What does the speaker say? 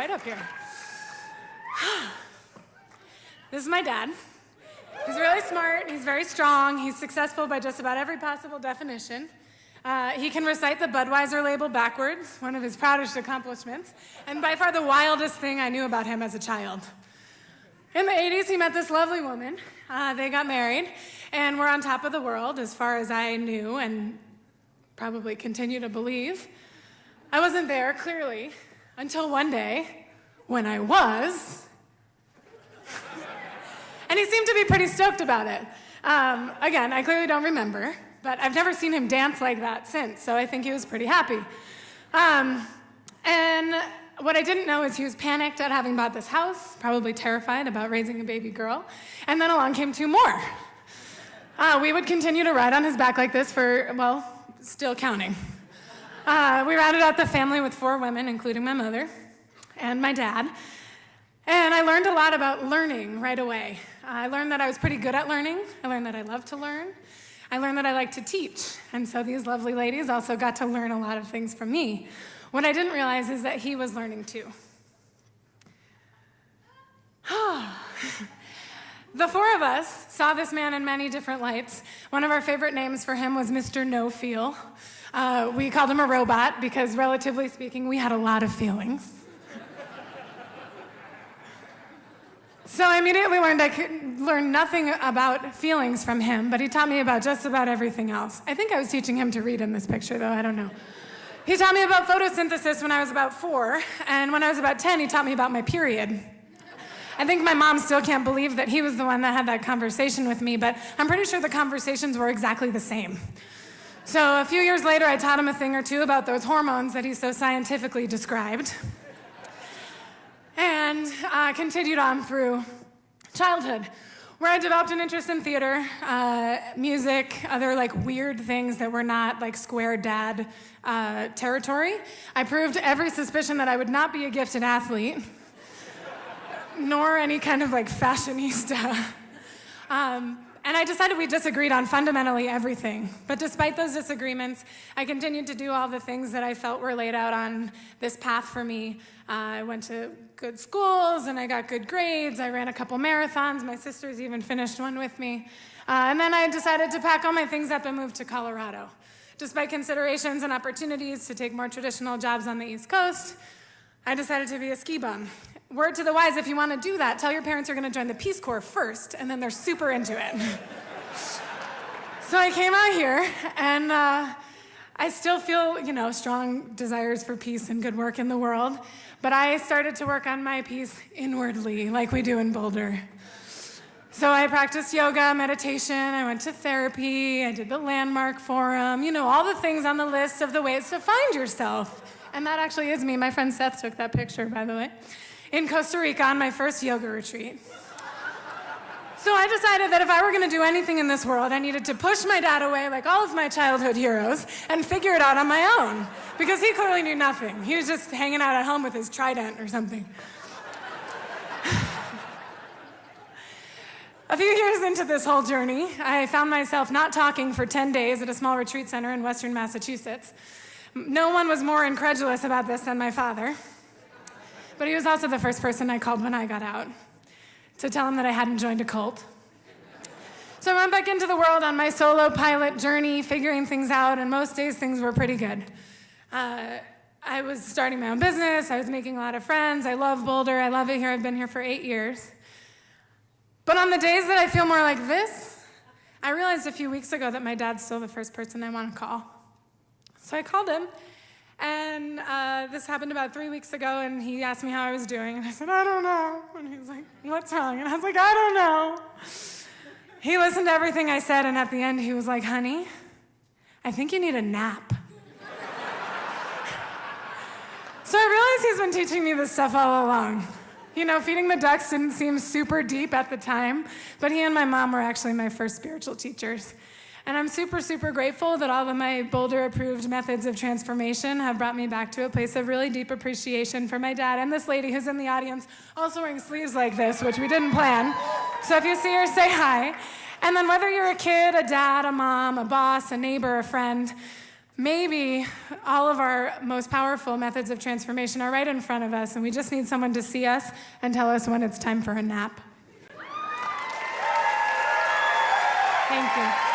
right up here. This is my dad. He's really smart, he's very strong, he's successful by just about every possible definition. He can recite the Budweiser label backwards, one of his proudest accomplishments, and by far the wildest thing I knew about him as a child. In the 80s, he met this lovely woman. They got married, and were on top of the world, as far as I knew, and probably continue to believe. I wasn't there, clearly, until one day, when I was. And he seemed to be pretty stoked about it. Again, I clearly don't remember, but I've never seen him dance like that since, so I think he was pretty happy. And what I didn't know is he was panicked at having bought this house, probably terrified about raising a baby girl, and then along came two more. We would continue to ride on his back like this for, well, still counting. We rounded out the family with 4 women, including my mother and my dad. And I learned a lot about learning right away. I learned that I was pretty good at learning. I learned that I loved to learn. I learned that I like to teach. And so these lovely ladies also got to learn a lot of things from me. What I didn't realize is that he was learning too. The 4 of us saw this man in many different lights. One of our favorite names for him was Mr. No Feel. We called him a robot because, relatively speaking, we had a lot of feelings. So I immediately learned I could learn nothing about feelings from him, but he taught me about just about everything else. I think I was teaching him to read in this picture, though, I don't know. He taught me about photosynthesis when I was about 4, and when I was about 10, he taught me about my period. I think my mom still can't believe that he was the one that had that conversation with me, but I'm pretty sure the conversations were exactly the same. So a few years later, I taught him a thing or two about those hormones that he so scientifically described. And continued on through childhood, where I developed an interest in theater, music, other like weird things that were not like square dad territory. I proved every suspicion that I would not be a gifted athlete, nor any kind of like fashionista. And I decided we disagreed on fundamentally everything. But despite those disagreements, I continued to do all the things that I felt were laid out on this path for me. I went to good schools, and I got good grades. I ran a couple marathons. My sisters even finished one with me. And then I decided to pack all my things up and move to Colorado. Despite considerations and opportunities to take more traditional jobs on the East Coast, I decided to be a ski bum. Word to the wise, if you want to do that, tell your parents you're going to join the Peace Corps first, and then they're super into it. So I came out here, and I still feel, strong desires for peace and good work in the world, but I started to work on my peace inwardly, like we do in Boulder. So I practiced yoga, meditation, I went to therapy, I did the Landmark Forum, all the things on the list of the ways to find yourself. And that actually is me. My friend Seth took that picture, by the way, in Costa Rica on my first yoga retreat. So I decided that if I were going to do anything in this world, I needed to push my dad away like all of my childhood heroes and figure it out on my own, because he clearly knew nothing. He was just hanging out at home with his trident or something. A few years into this whole journey, I found myself not talking for 10 days at a small retreat center in western Massachusetts. No one was more incredulous about this than my father, but he was also the first person I called when I got out to tell him that I hadn't joined a cult. So I went back into the world on my solo pilot journey, figuring things out, and most days things were pretty good. I was starting my own business, I was making a lot of friends, I love Boulder, I love it here, I've been here for 8 years. But on the days that I feel more like this, I realized a few weeks ago that my dad's still the first person I want to call. So I called him, and this happened about 3 weeks ago, and he asked me how I was doing, and I said, I don't know. And he was like, what's wrong? And I was like, I don't know. He listened to everything I said, and at the end, he was like, honey, I think you need a nap. So I realized he's been teaching me this stuff all along. Feeding the ducks didn't seem super deep at the time, but he and my mom were actually my first spiritual teachers. And I'm super, super grateful that all of my Boulder-approved methods of transformation have brought me back to a place of really deep appreciation for my dad and this lady who's in the audience, also wearing sleeves like this, which we didn't plan. So if you see her, say hi. And then whether you're a kid, a dad, a mom, a boss, a neighbor, a friend, maybe all of our most powerful methods of transformation are right in front of us, and we just need someone to see us and tell us when it's time for a nap. Thank you.